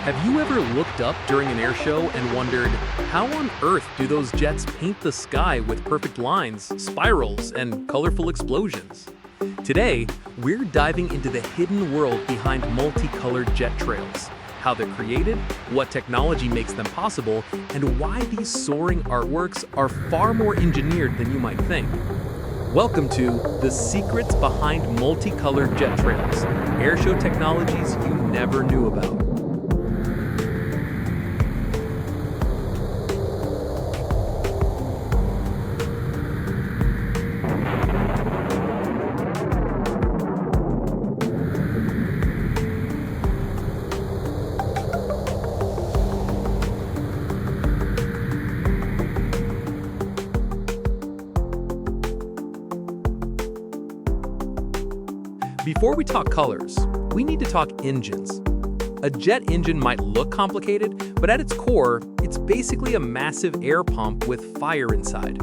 Have you ever looked up during an air show and wondered, how on earth do those jets paint the sky with perfect lines, spirals, and colorful explosions? Today, we're diving into the hidden world behind multicolored jet trails, how they're created, what technology makes them possible, and why these soaring artworks are far more engineered than you might think. Welcome to The Secrets Behind Multicolored Jet Trails, airshow technologies you never knew about. Before we talk colors, we need to talk engines. A jet engine might look complicated, but at its core, it's basically a massive air pump with fire inside.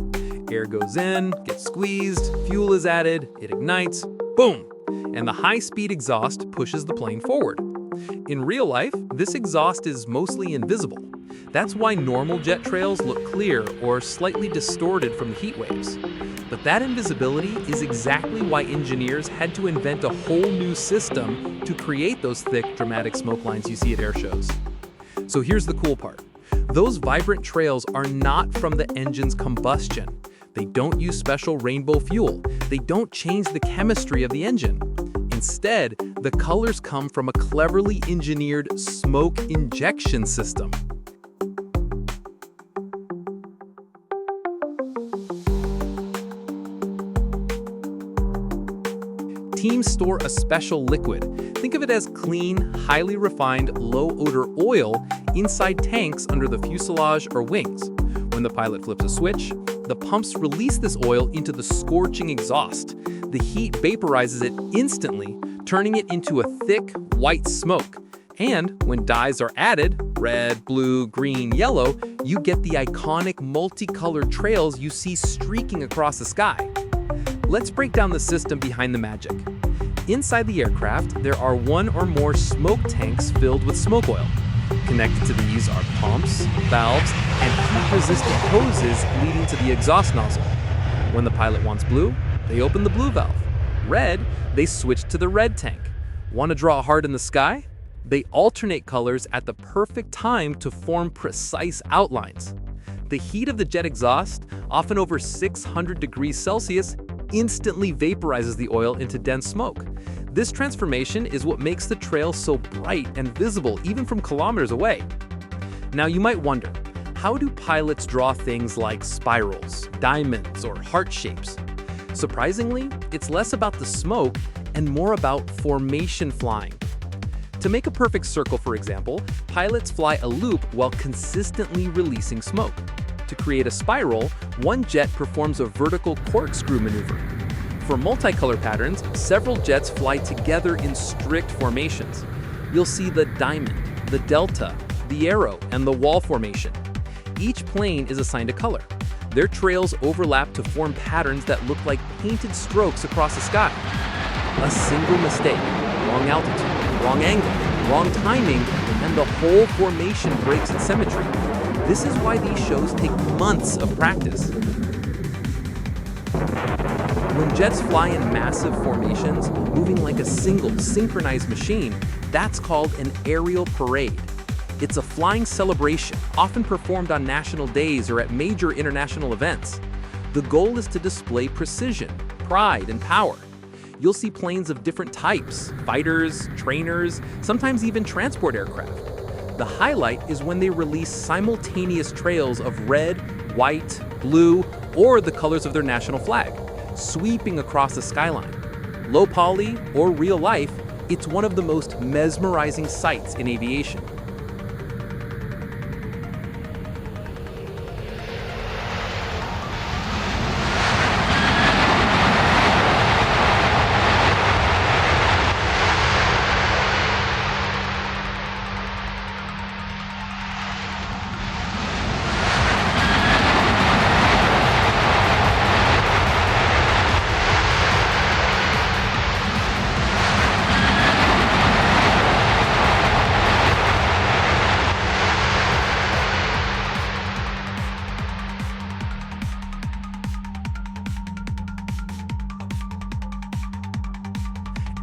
Air goes in, gets squeezed, fuel is added, it ignites, boom! And the high-speed exhaust pushes the plane forward. In real life, this exhaust is mostly invisible. That's why normal jet trails look clear or slightly distorted from the heat waves. But that invisibility is exactly why engineers had to invent a whole new system to create those thick, dramatic smoke lines you see at air shows. So here's the cool part. Those vibrant trails are not from the engine's combustion. They don't use special rainbow fuel. They don't change the chemistry of the engine. Instead, the colors come from a cleverly engineered smoke injection system. Teams store a special liquid. Think of it as clean, highly refined, low-odor oil inside tanks under the fuselage or wings. When the pilot flips a switch, the pumps release this oil into the scorching exhaust. The heat vaporizes it instantly, turning it into a thick, white smoke. And when dyes are added, red, blue, green, yellow, you get the iconic multicolored trails you see streaking across the sky. Let's break down the system behind the magic. Inside the aircraft, there are one or more smoke tanks filled with smoke oil. Connected to these are pumps, valves, and heat-resistant hoses leading to the exhaust nozzle. When the pilot wants blue, they open the blue valve. Red, they switch to the red tank. Want to draw hard in the sky? They alternate colors at the perfect time to form precise outlines. The heat of the jet exhaust, often over 600 degrees Celsius, instantly vaporizes the oil into dense smoke. This transformation is what makes the trail so bright and visible even from kilometers away. Now you might wonder, how do pilots draw things like spirals, diamonds, or heart shapes? Surprisingly, it's less about the smoke and more about formation flying. To make a perfect circle, for example, pilots fly a loop while consistently releasing smoke. To create a spiral, one jet performs a vertical corkscrew maneuver. For multicolor patterns, several jets fly together in strict formations. You'll see the diamond, the delta, the arrow, and the wall formation. Each plane is assigned a color. Their trails overlap to form patterns that look like painted strokes across the sky. A single mistake, wrong altitude, wrong angle, wrong timing, and the whole formation breaks its symmetry. This is why these shows take months of practice. When jets fly in massive formations, moving like a single, synchronized machine, that's called an aerial parade. It's a flying celebration, often performed on national days or at major international events. The goal is to display precision, pride, and power. You'll see planes of different types, fighters, trainers, sometimes even transport aircraft. The highlight is when they release simultaneous trails of red, white, blue, or the colors of their national flag, sweeping across the skyline. Low poly or real life, it's one of the most mesmerizing sights in aviation.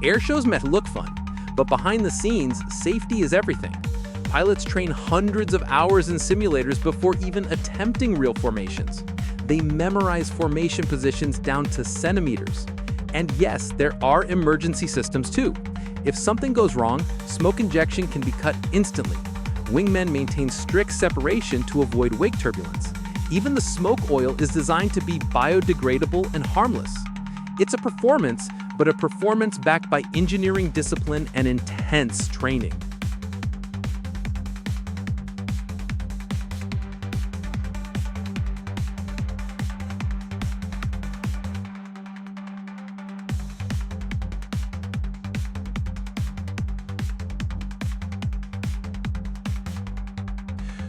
Air shows may look fun, but behind the scenes, safety is everything. Pilots train hundreds of hours in simulators before even attempting real formations. They memorize formation positions down to centimeters. And yes, there are emergency systems too. If something goes wrong, smoke injection can be cut instantly. Wingmen maintain strict separation to avoid wake turbulence. Even the smoke oil is designed to be biodegradable and harmless. It's a performance, but a performance backed by engineering discipline and intense training.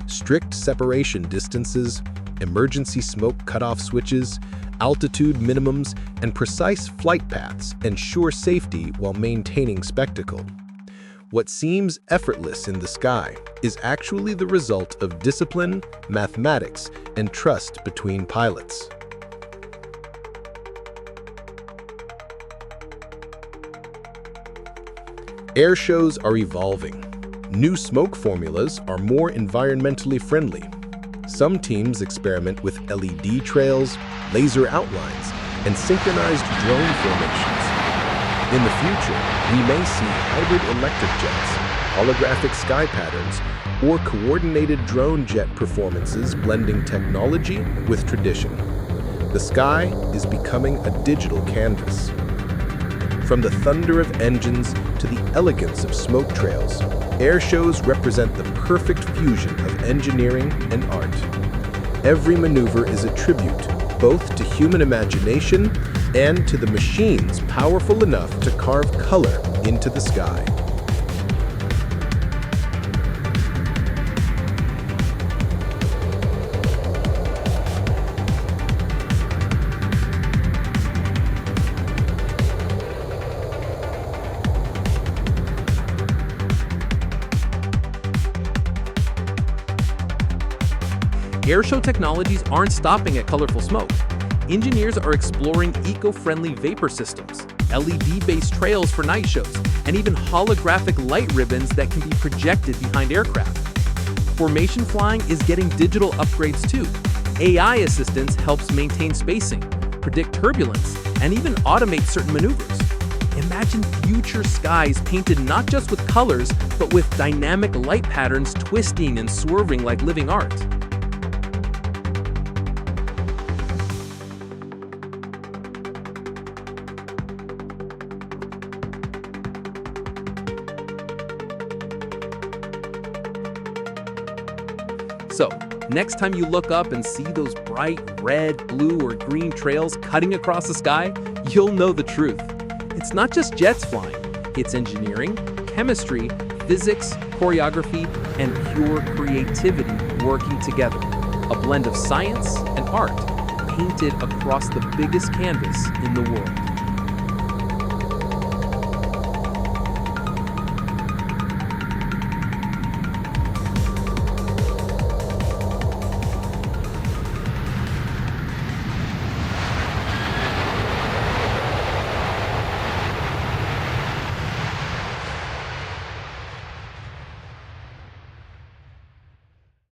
Strict separation distances, emergency smoke cutoff switches, altitude minimums, and precise flight paths ensure safety while maintaining spectacle. What seems effortless in the sky is actually the result of discipline, mathematics, and trust between pilots. Air shows are evolving. New smoke formulas are more environmentally friendly. Some teams experiment with LED trails, laser outlines, and synchronized drone formations. In the future, we may see hybrid electric jets, holographic sky patterns, or coordinated drone jet performances blending technology with tradition. The sky is becoming a digital canvas. From the thunder of engines to the elegance of smoke trails, air shows represent the perfect fusion of engineering and art. Every maneuver is a tribute both to human imagination and to the machines powerful enough to carve color into the sky. Airshow technologies aren't stopping at colorful smoke. Engineers are exploring eco-friendly vapor systems, LED-based trails for night shows, and even holographic light ribbons that can be projected behind aircraft. Formation flying is getting digital upgrades too. AI assistance helps maintain spacing, predict turbulence, and even automate certain maneuvers. Imagine future skies painted not just with colors, but with dynamic light patterns twisting and swerving like living art. So, next time you look up and see those bright red, blue, or green trails cutting across the sky, you'll know the truth. It's not just jets flying, it's engineering, chemistry, physics, choreography, and pure creativity working together. A blend of science and art painted across the biggest canvas in the world.